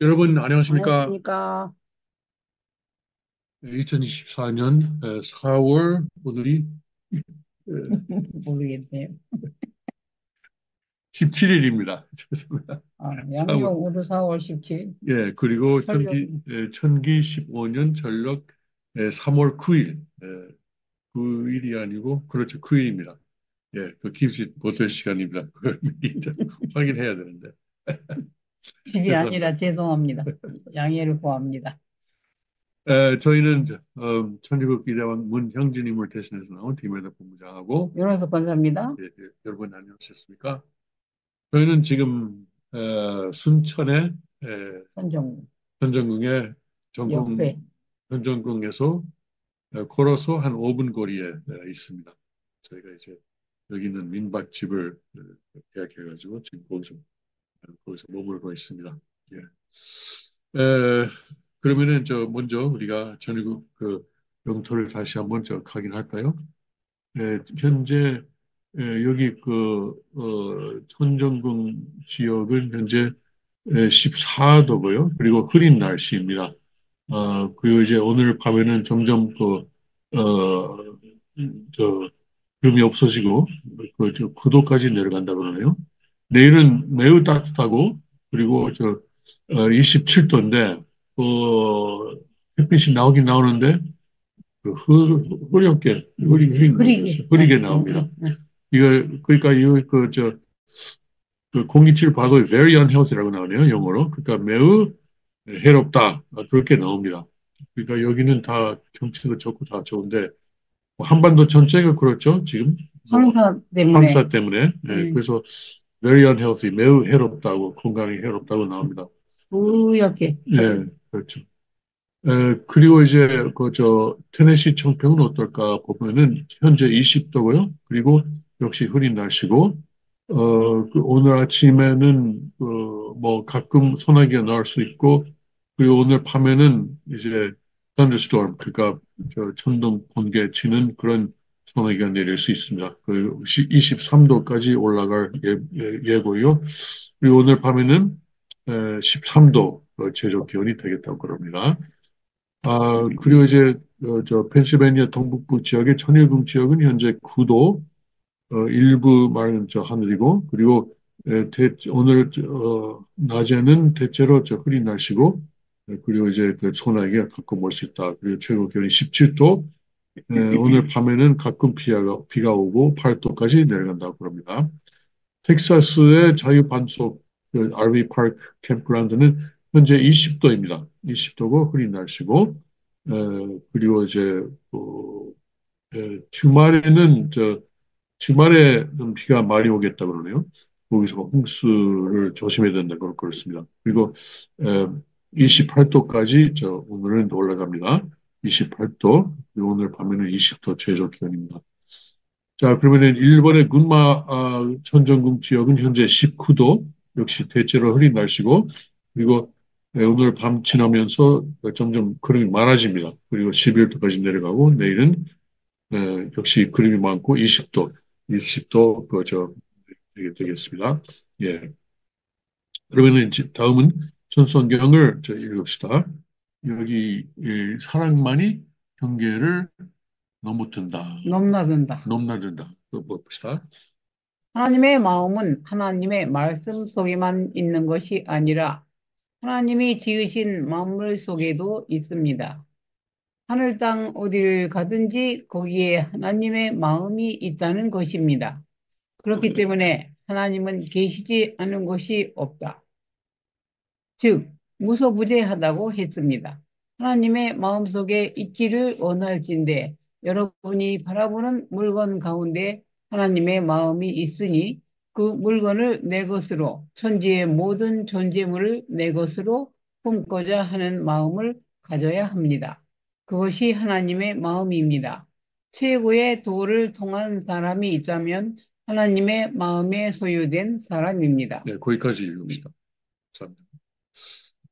여러분 안녕하십니까? 안녕하십니까. 2024년 4월 오늘이 모르겠네요. 17일입니다. 죄송합니다. 4월. 양력으로 4월 17일, 예, 그리고 설령, 천기 15년 전력 3월 9일. 9일이 아니고 그렇죠. 9일입니다. 예, 그 기입시 못할 시간입니다. 그걸 미리 좀 확인해야 되는데. 집이 죄송합니다. 아니라 죄송합니다. 양해를 구합니다. 저희는 천주국기대왕 문형진님을 대신해서 나온 김혜덕 본부장하고 윤호석 권사입니다. 여러분 안녕하셨습니까? 저희는 지금 순천의 선정 현정궁의 정궁 옆에, 현정궁에서 걸어서 한 5분 거리에 있습니다. 저희가 이제 여기 있는 민박집을 계약해가지고 지금 거기서 머물고 있습니다. 예. 그러면은 먼저 우리가 전국 그 영토를 다시 한번 확인할까요? 현재 여기 천정궁 지역은 현재 14도고요. 그리고 흐린 날씨입니다. 그리고 이제 오늘 밤에는 점점 저, 구름이 없어지고, 9도까지 내려간다 그러네요. 내일은 매우 따뜻하고, 그리고 27도인데, 햇빛이 나오긴 나오는데, 흐리게 흐리게. 나옵니다. 그러니까, 그 공기질 과거에 very unhealthy라고 나오네요, 영어로. 그러니까 매우 해롭다. 그렇게 나옵니다. 그러니까 여기는 다 경치도 좋고 다 좋은데, 뭐 한반도 전체가 그렇죠, 지금. 뭐, 황사 때문에, 황사 때문에. 네, 음, 그래서 very unhealthy, 매우 해롭다고, 건강에 해롭다고 나옵니다. 뿌옇게, 네, 그렇죠. 그리고 이제 테네시 청평은 어떨까 보면은 현재 20도고요. 그리고 역시 흐린 날씨고, 오늘 아침에는 뭐 가끔 소나기가 나올 수 있고, 그리고 오늘 밤에는 이제 thunderstorm, 그러니까 천둥 번개 치는 그런 소나기가 내릴 수 있습니다. 23도까지 올라갈 예고요. 그리고 오늘 밤에는 13도 최저 기온이 되겠다고 그럽니다. 그리고 이제 펜실베니아 동북부 지역의 천일궁 지역은 현재 9도, 일부 맑은 하늘이고, 그리고 오늘 낮에는 대체로 흐린 날씨고, 그리고 이제 그 소나기가 가끔 올 수 있다. 그리고 최고 기온이 17도, 오늘 밤에는 가끔 비가 오고 8도까지 내려간다고 그럽니다. 텍사스의 자유반석 RV 파크 캠프그라운드는 현재 20도입니다. 20도고 흐린 날씨고, 그리고 이제 주말에는 주말에 좀 비가 많이 오겠다 그러네요. 거기서 홍수를 조심해야 된다고 그렇습니다. 그리고 에, 28도까지 오늘은 올라갑니다. 28도. 그리고 오늘 밤에는 20도 최저 기온입니다. 자, 그러면은 일본의 군마 천정궁 지역은 현재 19도, 역시 대체로 흐린 날씨고, 그리고 오늘 밤 지나면서 점점 구름이 많아집니다. 그리고 11도까지 내려가고, 내일은 역시 구름이 많고 20도 되겠습니다. 예. 그러면은 이제 다음은 전성경을 읽읍시다. 여기 사랑만이 경계를 넘어든다, 넘나든다. 넘나든다. 봅시다. 하나님의 마음은 하나님의 말씀 속에만 있는 것이 아니라 하나님이 지으신 만물 속에도 있습니다. 하늘 땅 어디를 가든지 거기에 하나님의 마음이 있다는 것입니다. 그렇기 때문에 하나님은 계시지 않은 곳이 없다. 즉, 무소부재하다고 했습니다. 하나님의 마음속에 있기를 원할진대 여러분이 바라보는 물건 가운데 하나님의 마음이 있으니 그 물건을 내 것으로 천지의 모든 존재물을 내 것으로 품고자 하는 마음을 가져야 합니다. 그것이 하나님의 마음입니다. 최고의 도를 통한 사람이 있다면 하나님의 마음에 소유된 사람입니다. 네, 거기까지 읽읍시다. 감사합니다.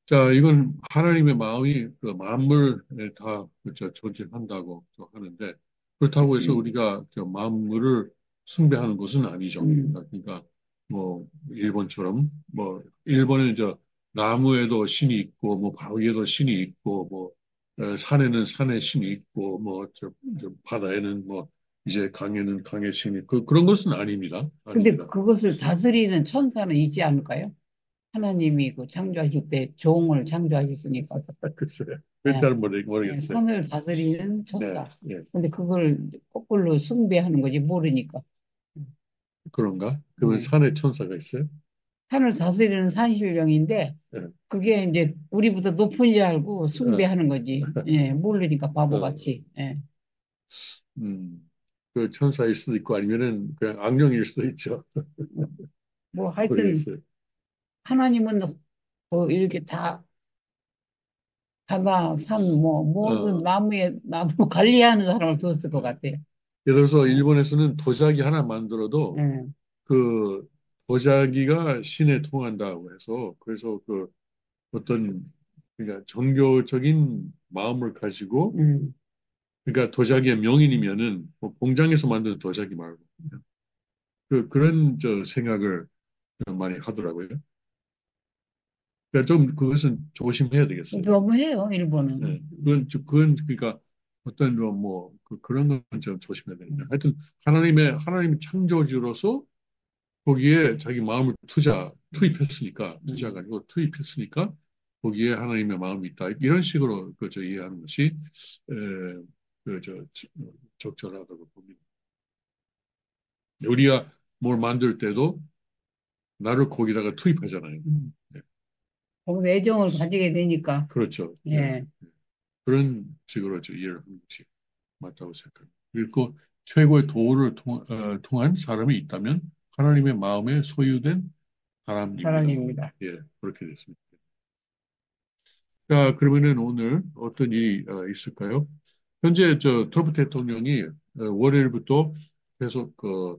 자, 이건 하나님의 마음이 그 만물에 다 존재한다고 또 하는데, 그렇다고 해서 음, 우리가 저 만물을 숭배하는 것은 아니죠. 음. 그러니까 뭐 일본처럼 뭐 일본은 저 나무에도 신이 있고 뭐 바위에도 신이 있고 뭐 산에는 산에 신이 있고 뭐 저 바다에는 뭐 이제 강에는 강의 신이 그런 것은 아닙니다. 근데 아닙니다. 그것을 다스리는 천사는 있지 않을까요? 하나님이 그 창조하실 때 종을 창조하셨으니까. 글쎄요. 예, 그때는 예, 모르겠어요. 산을 다스리는 네, 천사. 예. 근데 그걸 거꾸로 숭배하는 거지 모르니까. 그런가? 그러면 예. 산에 천사가 있어요? 산을 다스리는 산신령인데 예. 그게 이제 우리보다 높은 줄 알고 어, 숭배하는 거지. 예, 모르니까 어, 바보같이. 예. 음. 그 천사일 수도 있고 아니면은 그냥 악령일 수도 있죠. 뭐 하여튼 모르겠어요. 하나님은 뭐 이렇게 다 바다, 산, 뭐 모든 어, 나무에 나무 관리하는 사람을 뒀을 것 예. 같아. 예를 들어서 예, 일본에서는 도자기 하나 만들어도 예, 그 도자기가 신에 통한다고 해서 그래서 그 어떤 그러니까 종교적인 마음을 가지고 음. 그러니까 도자기의 명인이면은 뭐 공장에서 만든 도자기 말고 그런 저 생각을 많이 하더라고요. 그러니까 좀 그것은 조심해야 되겠어요. 너무해요, 일본은. 예, 그건 그러니까 어떤 그런 건 좀 조심해야 되는데 음, 하여튼 하나님 창조주로서 거기에 자기 마음을 투입했으니까 음. 투자가 아니고 투입했으니까 거기에 하나님의 마음이 있다 이런 식으로 그저 이해하는 것이 에, 그저 적절하다고 봅니다. 우리가 뭘 만들 때도 나를 거기다가 투입하잖아요. 음. 네, 거기서 애정을 가지게 되니까. 그렇죠. 예, 예. 그런 식으로 저 이해를 하는 것이 맞다고 생각합니다. 그리고 최고의 도를 통한 사람이 있다면 하나님의 마음에 소유된 사람입니다. 사랑입니다. 예, 그렇게 됐습니다. 자, 그러면은 오늘 어떤 일이 있을까요? 현재 저 트럼프 대통령이 월요일부터 계속 그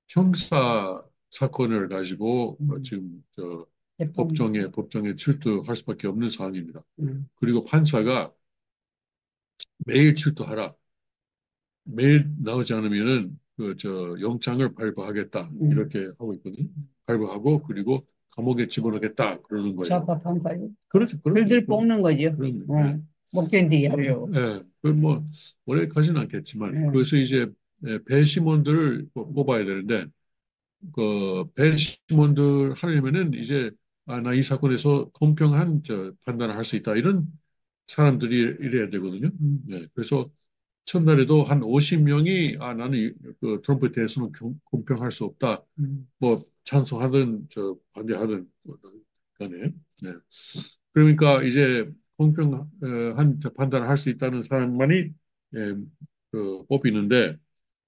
형사 사건을 가지고 음. 지금 저 재판. 법정에 출두할 수밖에 없는 상황입니다. 음. 그리고 판사가 매일 출두하라. 매일 나오지 않으면은 그 저 영장을 발부하겠다 음. 이렇게 하고 있거든요. 발부하고 그리고 감옥에 집어넣겠다 그러는 거예요. 좌파 판사님. 그렇죠, 그럼요, 들들 뽑는 거죠. 그럼요. 예. 어. 못 견디게 하려고. 예, 그뭐 오래 가지는 않겠지만 예. 그래서 이제 배심원들을 뽑아야 되는데 그 배심원들 하려면은 이제 나 이 사건에서 공평한 저 판단을 할 수 있다 이런 사람들이 이래야 되거든요. 음. 예, 그래서 첫날에도 한 50명이 나는 그 트럼프에 대해서는 공평할 수 없다. 음. 뭐 찬성하든 저 반대하든 뭐 간에. 네. 그러니까 이제 공평한 판단을 할 수 있다는 사람만이 예, 그 뽑히는데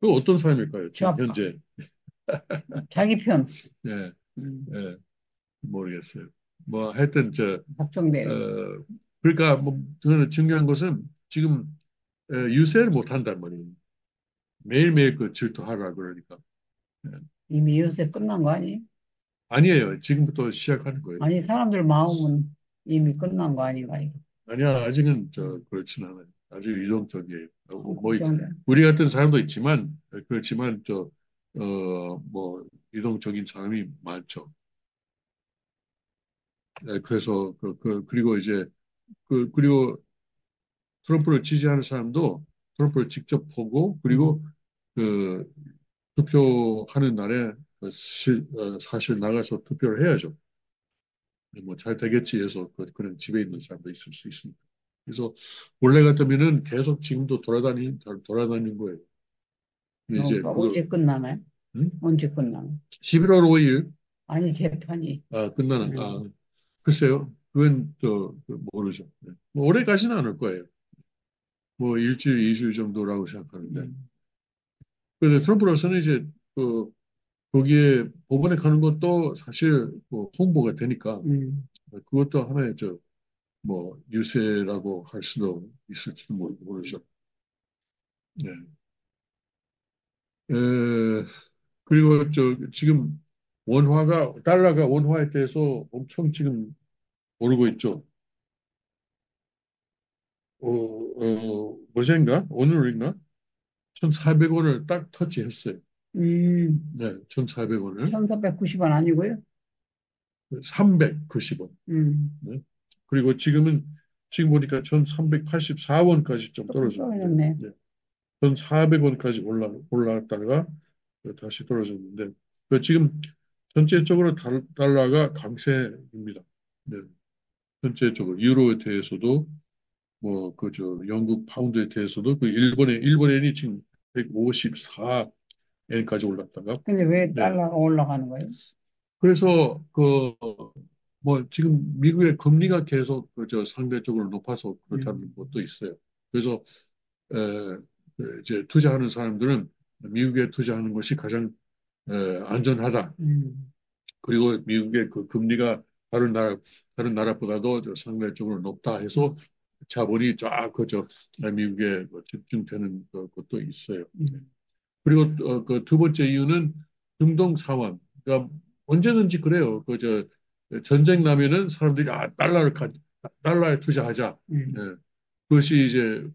그 어떤 사람일까요? 지금 좌파. 현재 자기 편. 예, 음. 예, 모르겠어요. 뭐 하여튼 박정대는. 어, 그러니까 뭐 저는 중요한 것은 지금 유세를 못 한단 말이에요. 매일매일 그 질투하라 그러니까. 예. 이미 요새 끝난 거 아니에요? 아니에요. 지금부터 시작하는 거예요. 아니, 사람들 마음은 이미 끝난 거 아닌가, 이거. 아니야, 아직은 음. 그렇진 않아요. 아주 유동적이에요. 뭐 박정대. 우리 같은 사람도 있지만 그렇지만 뭐 유동적인 사람이 많죠. 그래서 그리고 이제 그리고 트럼프를 지지하는 사람도 트럼프를 직접 보고 음. 그리고 그 투표하는 날에 사실 나가서 투표를 해야죠. 뭐 잘 되겠지 해서 그런 집에 있는 사람도 있을 수 있습니다. 그래서 원래 같으면은 계속 지금도 돌아다니는 거예요. 근데 이제 그거 언제 끝나나요? 음? 언제 끝나나? 11월 5일 아니, 재판이. 끝나는 음. 글쎄요. 그건 또 모르죠. 네. 뭐 오래 가지는 않을 거예요. 뭐 일주일, 이주일 정도라고 생각하는데. 음. 그런데 트럼프로서는 이제 그 거기에 법원에 가는 것도 사실 뭐 홍보가 되니까 음. 그것도 하나의 뭐 유세라고 할 수도 있을지도 모르죠. 네. 에, 그리고 지금 달러가 원화에 대해서 엄청 지금 오르고 있죠. 어제인가? 오늘인가? 1,400원을 딱 터치했어요. 음, 네, 1,400원을 1490원 아니고요? 390원. 음, 네. 그리고 지금 보니까 1,384원까지 좀 조금 떨어졌는데, 떨어졌네. 네. 1,400원까지 올라갔다가 다시 떨어졌는데, 지금 전체적으로 달러가 강세입니다. 네. 전체적으로 유로에 대해서도 뭐 그저 영국 파운드에 대해서도 그 일본엔이 지금 154엔까지 올랐다가 근데 왜 네. 달러가 올라가는 거예요? 그래서 뭐 지금 미국의 금리가 계속 그저 상대적으로 높아서 그렇다는 음, 것도 있어요. 그래서 에, 이제 투자하는 사람들은 미국에 투자하는 것이 가장 안전하다. 음, 그리고 미국의 그 금리가 다른 나라 다른 나라보다도 상대적으로 높다 해서 자본이 쫙 그저 미국에 뭐 집중되는 것도 있어요. 음, 그리고 그 두 번째 이유는 중동 상황. 그러니까 언제든지 그래요. 그저 전쟁 나면은 사람들이 달러에 투자하자. 음, 예. 그것이 이제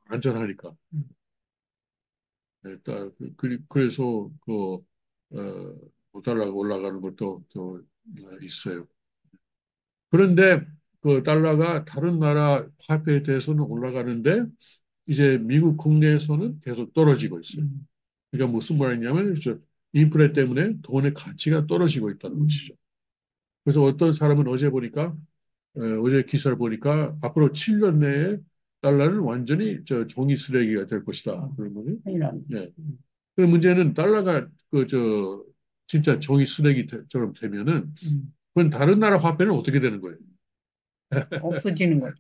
안전하니까. 음. 예, 그래서 달러가 올라가는 것도 있어요. 그런데 그 달러가 다른 나라 화폐에 대해서는 올라가는데 이제 미국 국내에서는 계속 떨어지고 있어요. 음. 그러니까 무슨 말이냐면 인플레 때문에 돈의 가치가 떨어지고 있다는 음, 것이죠. 그래서 어떤 사람은 어제 보니까 어제 기사를 보니까 앞으로 7년 내에 달러는 완전히 종이 쓰레기가 될 것이다. 어, 그러면 큰일 났네. 네. 그 문제는 달러가 진짜 종이 쓰레기처럼 되면은 음, 그건 다른 나라 화폐는 어떻게 되는 거예요? 없어지는 거죠.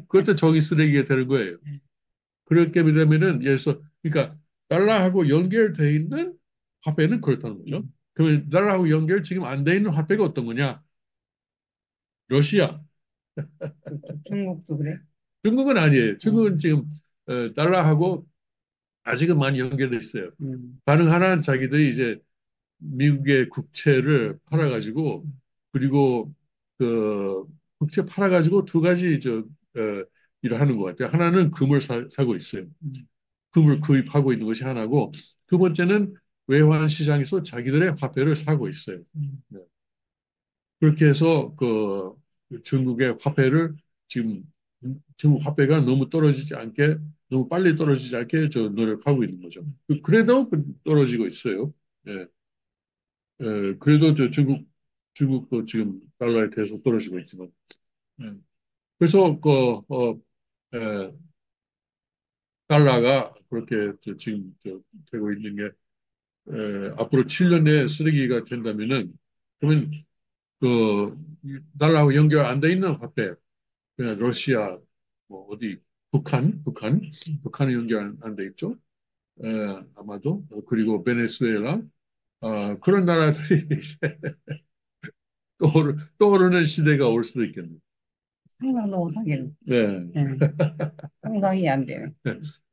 그것도 종이 쓰레기가 되는 거예요. 그렇게 되면은 예를 들어서 그러니까 달러하고 연결돼 있는 화폐는 그렇다는 거죠. 음, 그러면 달러하고 연결 지금 안 돼 있는 화폐가 어떤 거냐? 러시아, 그렇죠. 중국도 그래. 중국은 아니에요. 중국은 음, 지금 달러하고 아직은 많이 연결돼 있어요. 음, 가능한 자기들이 이제 미국의 국채를 팔아가지고 그리고 그 국채 팔아가지고 두 가지 일을 하는 것 같아요. 하나는 금을 사고 있어요. 음, 금을 구입하고 있는 것이 하나고 두 번째는 외환 시장에서 자기들의 화폐를 사고 있어요. 음, 네. 그렇게 해서 중국의 화폐를 지금 중국 화폐가 너무 빨리 떨어지지 않게 노력하고 있는 거죠. 그래도 떨어지고 있어요. 예. 그래도 중국도 지금 달러에 대해서 떨어지고 있지만. 예. 그래서 예, 달러가 그렇게 지금 되고 있는 게 앞으로 7년 내에 쓰레기가 된다면은 그러면 그 달러하고 연결 안 돼 있는 화폐, 그냥 러시아, 뭐 어디 북한에 연결 안 돼 있죠. 아마도 그리고 베네수엘라 그런 나라들이 이제 떠오르는 시대가 올 수도 있겠네요. 상상도 못하겠네. 네. 예, 상상이 안 돼요.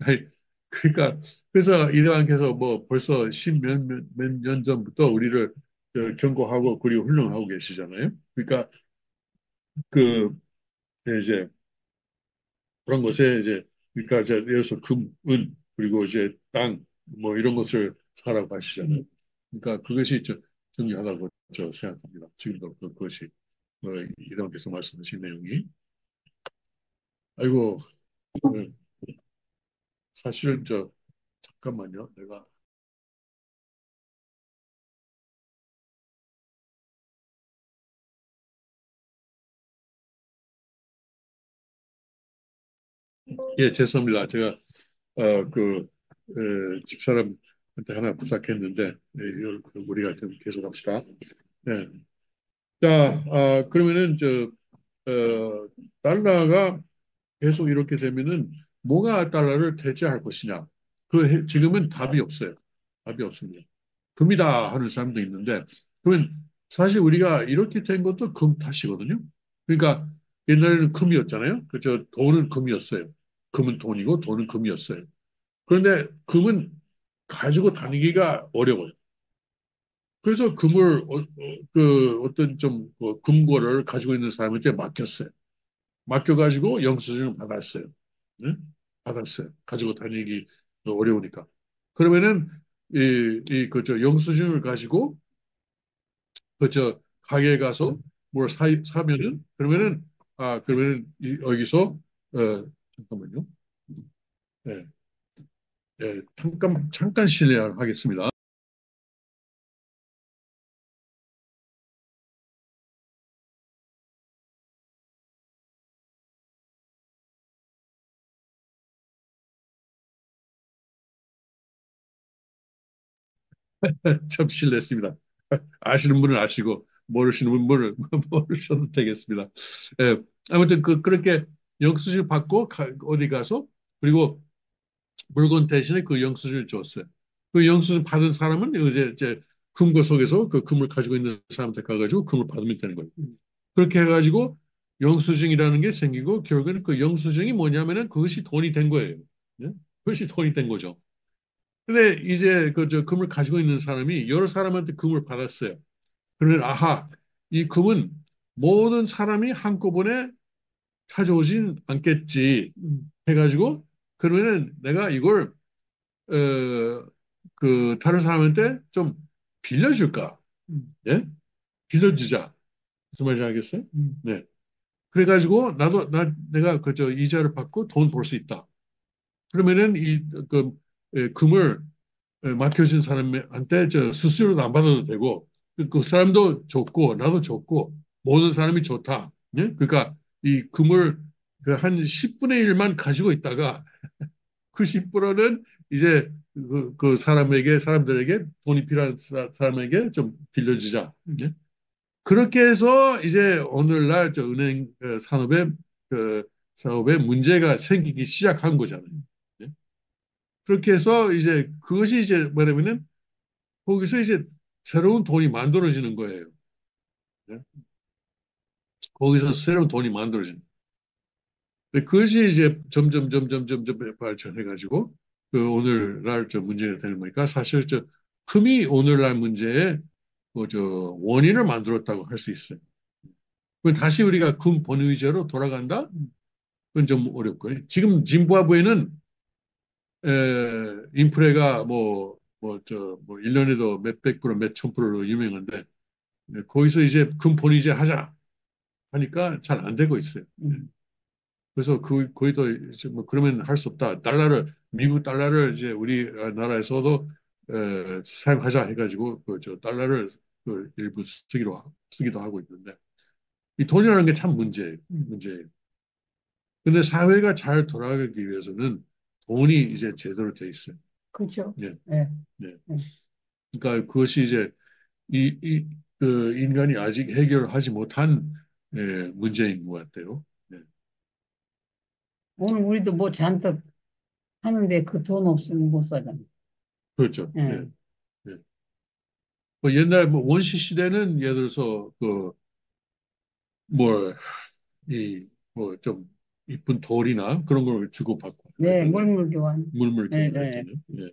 아니, 그러니까 그래서 이ran께서 뭐 벌써 몇 년 전부터 우리를 경고하고 그리고 훈련하고 계시잖아요. 그러니까 그 이제 그런 것에 이제 그러니까 이제 예를 들어서 금, 은 그리고 이제 땅 뭐 이런 것을 사라고 하시잖아요. 그러니까 그것이 중요하다고 생각합니다. 지금도 그것이 이ran께서 말씀하신 내용이 아이고 사실은 잠깐만요. 내가 예 죄송합니다. 제가 집사람한테 하나 부탁했는데 이걸 우리가 좀 계속합시다. 네. 자, 그러면은 달러가 계속 이렇게 되면은 뭐가 달러를 대체할 것이냐? 지금은 답이 없어요. 답이 없습니다. 금이다 하는 사람도 있는데, 그러면 사실 우리가 이렇게 된 것도 금 탓이거든요. 그러니까 옛날에는 금이었잖아요. 그저 돈은 금이었어요. 금은 돈이고 돈은 금이었어요. 그런데 금은 가지고 다니기가 어려워요. 그래서 그 어떤 금고를 가지고 있는 사람한테 맡겼어요. 맡겨가지고 영수증을 받았어요. 네? 받았어요. 가지고 다니기 어려우니까. 그러면은 저 영수증을 가지고 가게에 가서 뭘 사면은 그러면은 여기서 잠깐만요. 예, 예, 잠깐 실례하겠습니다. 참 실례했습니다. 아시는 분은 아시고 모르시는 분은 모르셔도 되겠습니다. 예, 아무튼 그렇게 영수증 받고 어디 가서 그리고 물건 대신에 그 영수증을 줬어요. 그 영수증 받은 사람은 이제 금고 속에서 그 금을 가지고 있는 사람한테 가가지고 금을 받으면 되는 거예요. 그렇게 해가지고 영수증이라는 게 생기고 결국에는 그 영수증이 뭐냐면은 그것이 돈이 된 거예요. 예? 그것이 돈이 된 거죠. 근데 이제 저 금을 가지고 있는 사람이 여러 사람한테 금을 받았어요. 그러면 아하, 이 금은 모든 사람이 한꺼번에 찾아오진 않겠지 해가지고 그러면은 내가 이걸 다른 사람한테 좀 빌려줄까? 예? 빌려주자. 무슨 말인지 알겠어요? 네. 그래가지고 내가 저 이자를 받고 돈 벌 수 있다. 그러면은 금을 맡겨준 사람한테 저 수수료도 안 받아도 되고 그 사람도 좋고 나도 좋고 모든 사람이 좋다. 예? 그러니까 이 금을 그한 10분의 1만 가지고 있다가 그 10%는 이제 그 사람들에게 돈이 필요한 사람에게 좀 빌려주자. 예? 그렇게 해서 이제 오늘날 저 은행 그 사업에 문제가 생기기 시작한 거잖아요. 예? 그렇게 해서 이제 그것이 이제 뭐냐면은 거기서 이제 새로운 돈이 만들어지는 거예요. 예? 거기서 새로운 돈이 만들어지는. 그것이 이제 점점 발전해가지고 그 오늘날 저 문제가 되는 거니까 사실 저 금이 오늘날 문제의 그저 원인을 만들었다고 할 수 있어요. 그럼 다시 우리가 금 본위제로 돌아간다? 그건 좀 어렵고요. 지금 짐바브웨는 인플레가 뭐 1년에도 몇백 프로, 몇천 프로로 유명한데 거기서 이제 금 본위제 하자 하니까 잘 안 되고 있어요. 그래서 거기도 이제 뭐 그러면 할 수 없다. 미국 달러를 이제 우리나라에서도 사용하자 해가지고 저 달러를 일부 쓰기도 하고 있는데 이 돈이라는 게 참 문제예요. 근데 사회가 잘 돌아가기 위해서는 돈이 이제 제대로 돼 있어요. 그렇죠. 예, 예. 예. 예. 그러니까 그것이 이제 그 인간이 아직 해결하지 못한 문제인 것 같아요. 예. 오늘 우리도 뭐 잔뜩 하는데 그 돈 없으면 못 사잖아. 그렇죠. 예, 예. 예. 뭐 옛날 뭐 원시 시대는 예를 들어서 뭐 좀 이쁜 돌이나 그런 걸 주고받고 네, 하잖아요. 물물 교환. 물물 예, 예. 교환했잖아요. 예,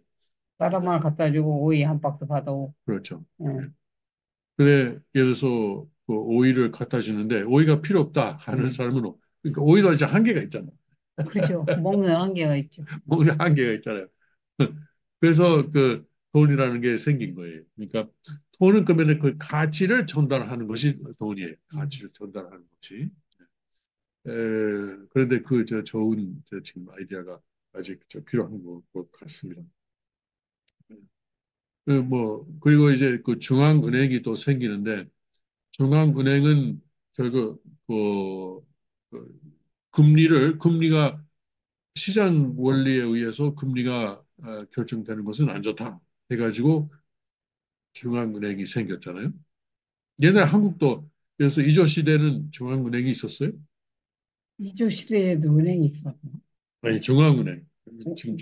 사람을 갖다 주고 오이 한 박스 받아오고. 그렇죠. 예. 예. 그래 예를 들어서 그 오이를 갖다 주는데 오이가 필요 없다 하는 사람은 그러니까 오이도 이제 한계가 있잖아요. 그렇죠. 먹는 한계가 있죠. 먹는 한계가 있잖아요. 그래서 그 돈이라는 게 생긴 거예요. 그러니까 돈은 그러면 그 가치를 전달하는 것이 돈이에요. 가치를 전달하는 것이. 그런데 저 좋은 지금 아이디어가 아직 필요한 것 같습니다. 그리고 이제 그 중앙은행이 또 생기는데 중앙은행은 결국 그 금리가 시장 원리에 의해서 금리가 결정되는 것은 안 좋다 해가지고 중앙은행이 생겼잖아요. 옛날 한국도 그래서 이조 시대는 중앙은행이 있었어요? 이조 시대에도 은행이 있었고. 아니 중앙은행 지금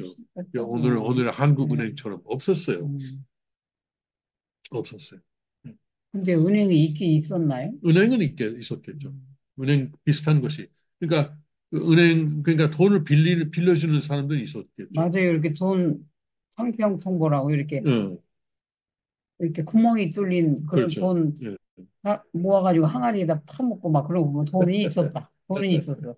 오늘 네. 한국은행처럼 없었어요. 음. 없었어요. 근데 은행이 있긴 있었나요? 은행은 있었겠죠. 은행 비슷한 것이. 그러니까 그러니까 돈을 빌려주는 사람들이 있었겠죠. 맞아요. 이렇게 돈 상평통보라고 어, 이렇게 구멍이 뚫린 그런 그렇죠. 돈 예. 모아가지고 항아리에다 파먹고 막 그런 거 돈이 있었다. 돈이 있었어.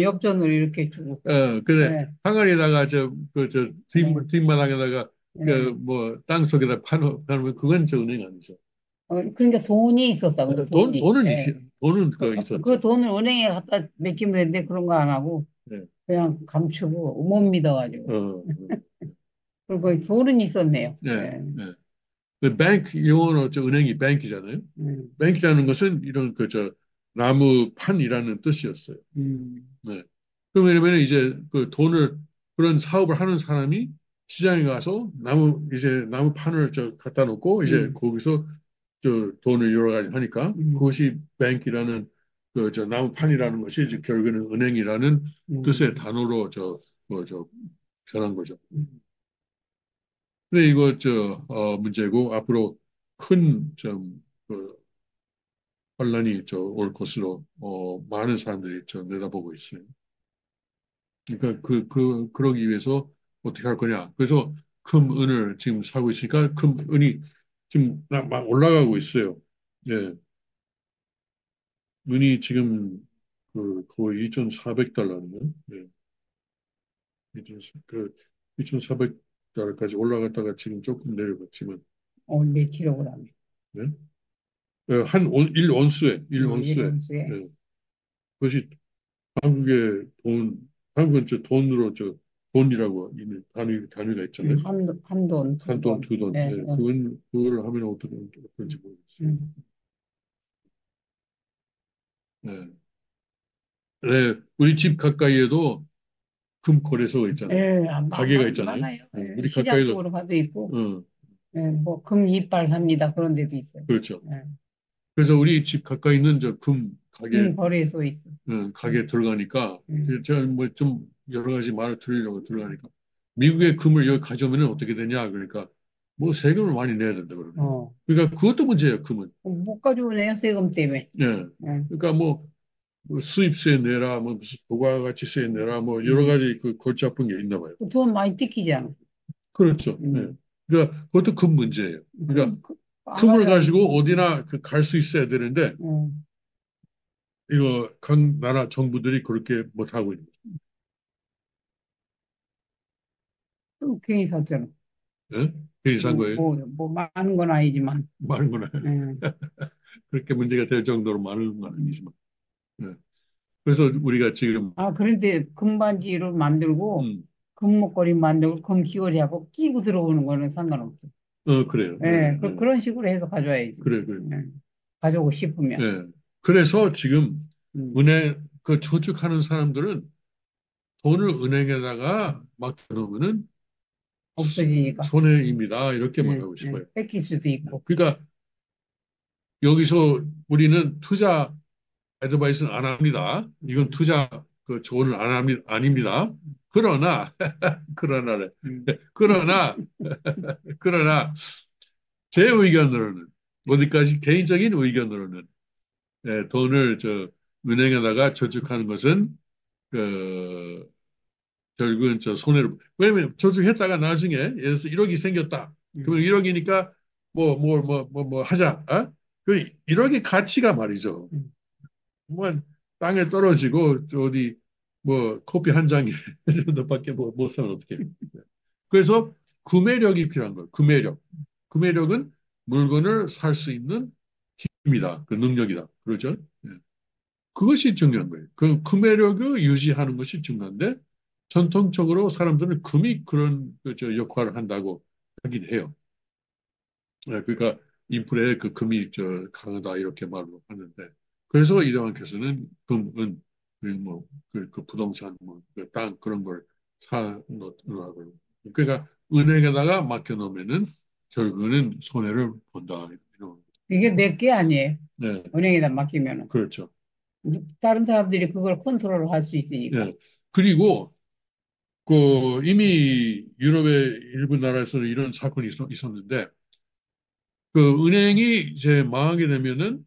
엽전을 이렇게 주고. 그래. 예, 항아리에다가 예, 뒷마당에다가 예. 뭐, 땅 속에다 파놓으면 그건 저 은행 아니죠. 그러니까 돈이 있었어, 그 돈이. 예. 돈은 그, 그 있었죠. 돈을 은행에 갖다 맡기면 되는데 그런 거 안 하고 네. 그냥 감추고 못 믿어가지고. 그리고 돈은 있었네요. 네, 예. 네. 그 뱅크 용어는 은행이 뱅크잖아요. 음, 뱅크라는 것은 이런 나무 판이라는 뜻이었어요. 음, 네. 그 왜냐면 이제 그 돈을 그런 사업을 하는 사람이 시장에 가서 이제 나무 판을 갖다 놓고 이제 음, 거기서 돈을 여러 가지 하니까 음, 그것이 뱅크라는 나무 판이라는 것이 이제 결국에는 은행이라는 뜻의 음, 단어로 변한 거죠. 음. 근데 이거 문제고 앞으로 큰 혼란이 올 것으로 많은 사람들이 내다보고 있어요. 그러니까 그러기 위해서 어떻게 할 거냐. 그래서 금, 은을 지금 사고 있으니까 금, 은이 지금 막 올라가고 있어요. 예. 은이 지금 거의 2,400달러네요. 예. 2,400달러까지 올라갔다가 지금 조금 내려갔지만, 내 킬로그램. 예. 일 온수에, 일 온수에, 이런 수에. 예. 그것이 한국의 한국은 돈으로 돈이라고 있는 단위가 있잖아요. 한 돈, 두 한 돈, 돈. 두 돈. 네, 예, 그걸 하면 어떤지 모르겠어요. 음. 예. 네, 우리 집 가까이에도 금거래소가 있잖아요. 예, 가게가 있잖아요. 많아요. 예, 우리 시장 가까이도, 쪽으로 가도 있고, 어, 예, 뭐, 금 이빨 삽니다. 그런 데도 있어요. 그렇죠. 예, 그래서 우리 집 가까이 있는 저 금 가게, 거래소 있어. 가게 들어가니까, 음. 제가 뭐 좀 여러 가지 말을 들으려고 들어가니까, 미국의 금을 여기 가져오면 어떻게 되냐? 그러니까, 뭐 세금을 많이 내야 된다 그러네요. 어, 그러니까 그것도 문제예요, 금은. 못 가져오네요, 세금 때문에. 예. 예, 그러니까 뭐 수입세 내라, 뭐 무슨 부가가치세 내라, 뭐 여러 음. 가지 골치 아픈 게 있나 봐요. 돈 많이 뜯기잖아. 그렇죠. 예. 음. 그러니까 그것도 큰 문제예요. 그러니까 안 금을 가져오면, 가지고 어디나 갈 수 있어야 되는데 음. 이거 각 나라 정부들이 그렇게 못 하고 있는 좀 괜히 샀잖아. 거예요. 예? 그게 이상한 거예요. 뭐, 많은 건 아니지만. 많은 건 아니에요. 예. 그렇게 문제가 될 정도로 많은 건 아니지만. 예. 그래서 우리가 지금 그런데 금반지를 만들고, 음, 금목걸이 만들고, 금 귀걸이하고 끼고 들어오는 거는 상관없어. 그래요. 예, 예, 예. 그런 식으로 해서 가져와야지. 그래, 그래. 예, 가져오고 싶으면. 예. 그래서 지금 음, 저축하는 사람들은 돈을 은행에다가 맡겨놓으면은 없어지니까. 손해입니다. 이렇게 말하고 싶어요. 뺏길 수도 있고. 그러니까 여기서 우리는 투자 애드바이스는 안 합니다. 이건 투자 조언을 안 합니다. 아닙니다. 그러나 그러나래. 음. 그러나 그러나 제 의견으로는 어디까지 개인적인 의견으로는 돈을 은행에다가 저축하는 것은 그 결국은 손해를 왜냐면 저축했다가 나중에 예를 들어서 1억이 생겼다. 그러면 음. 1억이니까 뭐 하자. 어? 그 1억의 가치가 말이죠. 음. 뭐 땅에 떨어지고 어디 뭐 커피 한 장에 정도밖에 못 사면 어떻게 해요. 그래서 구매력이 필요한 거예요. 구매력. 구매력은 물건을 살 수 있는 힘이다. 그 능력이다. 그러죠? 예. 그것이 중요한 거예요. 그 구매력을 유지하는 것이 중요한데 전통적으로 사람들은 금이 그런 역할을 한다고 하긴 해요. 예, 그러니까 인플레에 그 금이 강하다 이렇게 말로 하는데 그래서 이대왕께서는 금은 그 부동산 뭐땅 그런 걸 사 놓으라고 그러니까 은행에다가 맡겨놓으면은 결국은 손해를 본다 이런 이게 내 게 아니에요. 네 은행에다 맡기면은. 그렇죠 다른 사람들이 그걸 컨트롤 할 수 있으니까. 예 그리고 이미 유럽의 일부 나라에서는 이런 사건이 있었는데 그 은행이 이제 망하게 되면은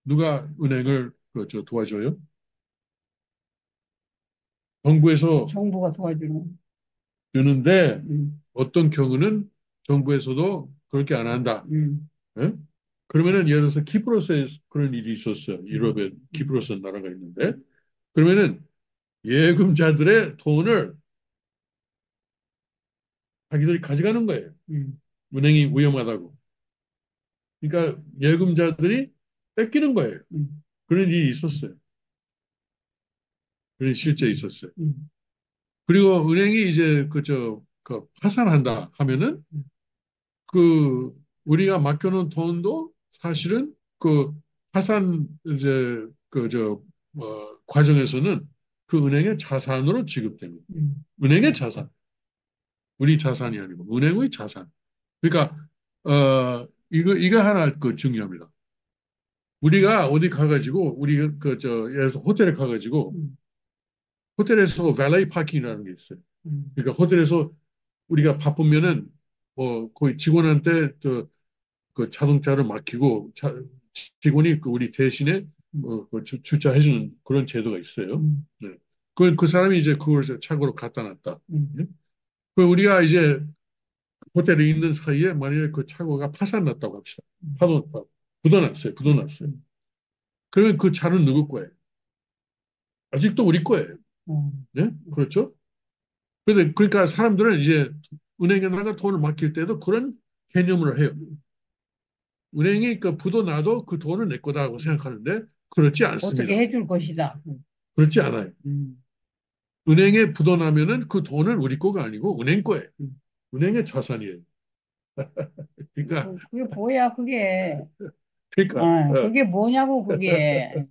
누가 은행을 도와줘요? 정부에서 정부가 도와주는. 주는데 음, 어떤 경우는 정부에서도 그렇게 안 한다. 음, 예? 그러면은 예를 들어서 키프로스에 그런 일이 있었어요. 음, 유럽에 음. 키프로스 나라가 있는데 그러면은 예금자들의 돈을 자기들이 가져가는 거예요. 음, 은행이 위험하다고. 그러니까 예금자들이 뺏기는 거예요. 음, 그런 일이 있었어요. 그런 실제 있었어요. 음, 그리고 은행이 이제 그 파산한다 하면은 그 우리가 맡겨놓은 돈도 사실은 그 파산 이제 과정에서는 그 은행의 자산으로 지급됩니다. 음. 은행의 자산, 우리 자산이 아니고 은행의 자산. 그러니까 이거 하나 그 중요합니다. 우리가 어디 가가지고 우리 예를 들어서 호텔에 가가지고 음, 호텔에서 밸리 파킹이라는 게 있어요. 음, 그러니까 호텔에서 우리가 바쁘면은 뭐 거의 직원한테 그 자동차를 맡기고 직원이 그 우리 대신에 그 주차해주는 그런 제도가 있어요. 음, 네. 그 사람이 이제 그걸 차고로 갖다 놨다. 음, 예? 그 우리가 이제 호텔에 있는 사이에 만약에 그 차고가 파산 났다고 합시다. 파도 굳어났어요. 굳어났어요. 음, 그러면 그 차는 누구 거예요? 아직도 우리 거예요. 음, 네? 그렇죠? 근데 그러니까 사람들은 이제 은행에다가 돈을 맡길 때도 그런 개념으로 해요. 은행이 그 부도나도 그 돈은 내 거다라고 생각하는데 그렇지 어떻게 않습니다. 해줄 것이다. 그렇지 않아요. 음, 은행에 부도나면은 그 돈은 우리 거가 아니고 은행 거예요. 음. 은행의 자산이에요. 그러니까 그게 뭐야, 그게. 그러니까 그게 뭐냐고, 그게.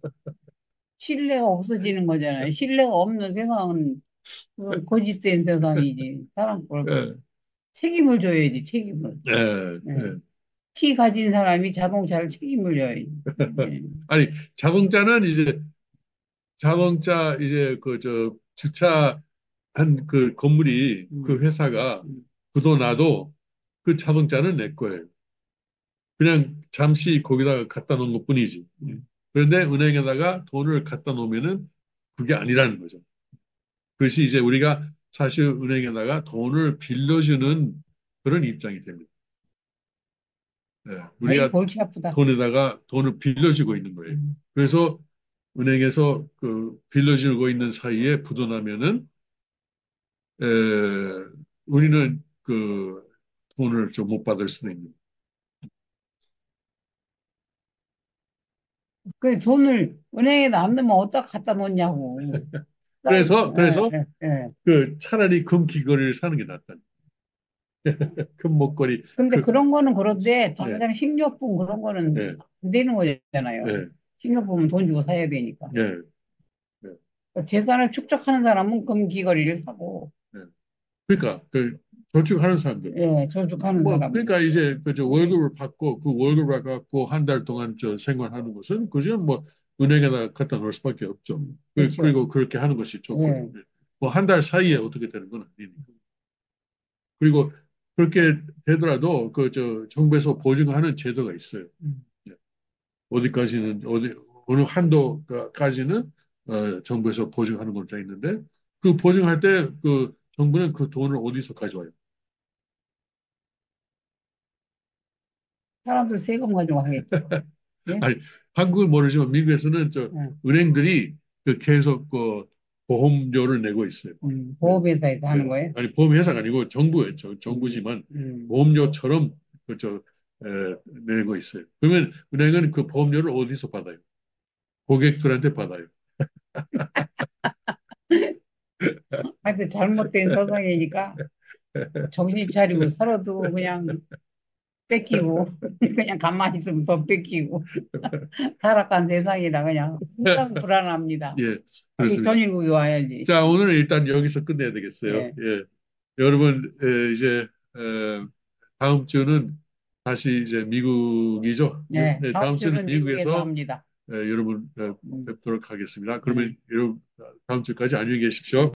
신뢰가 없어지는 거잖아요. 신뢰가 없는 세상은 그건 거짓된 세상이지. 사람 걸 예, 책임을 져야지, 책임을. 예, 예. 예. 키 가진 사람이 자동차를 책임을 져야지. 예. 아니 자동차는 이제 자동차 이제 주차한 그 건물이 그 음, 회사가 음, 부도나도 그 자동차는 내 거예요. 그냥 잠시 거기다가 갖다 놓은 것뿐이지. 음. 그런데 은행에다가 돈을 갖다 놓으면은 그게 아니라는 거죠. 그것이 이제 우리가 사실 은행에다가 돈을 빌려주는 그런 입장이 됩니다. 네, 아이, 우리가 골치 아프다. 돈에다가 돈을 빌려주고 있는 거예요. 음. 그래서 은행에서 그 빌려주고 있는 사이에 부도나면은 에, 우리는 그 돈을 좀 못 받을 수도 있는. 그 돈을 은행에다 안 넣으면 어디다 갖다 놓냐고. 그래서 예, 예, 예. 그 차라리 금 귀걸이를 사는 게 낫다. 금 목걸이 근데 그런 거는 그런데 예, 당장 식료품 그런 거는 예, 안 되는 거잖아요. 예, 식료품은 돈 주고 사야 되니까. 예, 예, 재산을 축적하는 사람은 금 귀걸이를 사고, 예. 그러니까 그 저축하는 사람들. 예, 저축하는 뭐 사람은. 그러니까 이제 그저 월급을 받고 그 월급을 갖고 한 달 동안 저 생활하는 것은 그저 뭐 은행에다 갖다 놓을 수밖에 없죠. 그렇죠. 그리고 그렇게 하는 것이 좋고요. 예. 뭐 한 달 사이에 어떻게 되는 건 아니니까. 그리고 그렇게 되더라도 그 저 정부에서 보증하는 제도가 있어요. 음. 예. 어디까지는 어느 한도까지는 정부에서 보증하는 걸로 있는데 그 보증할 때 그 정부는 그 돈을 어디서 가져와요? 사람들 세금 가지고 하겠죠. 예? 아니, 한국은 모르지만 미국에서는 저 예. 은행들이 그 계속 그 보험료를 내고 있어요. 네, 보험회사에서 하는 네. 거예요? 아니 보험회사가 아니고 정부예요. 음, 정부지만 음. 보험료처럼 그저 내고 있어요. 그러면 은행은 그 보험료를 어디서 받아요? 고객들한테 받아요. 하여튼 잘못된 세상이니까 정신 차리고 살아도 그냥 뺏기고, 그냥 가만히 있으면 더 뺏기고, 타락한 세상이라 그냥 항상 불안합니다. 예, 빨리 그렇습니다. 전일국이 와야지. 자, 오늘은 일단 여기서 끝내야 되겠어요. 예, 예, 여러분 이제 다음 주는 다시 이제 미국이죠. 예. 네, 다음 다음 주는 주는 미국에서 미국에서 합니다. 여러분 음, 뵙도록 하겠습니다. 예. 그러면 여러분 다음 주까지 안녕히 계십시오.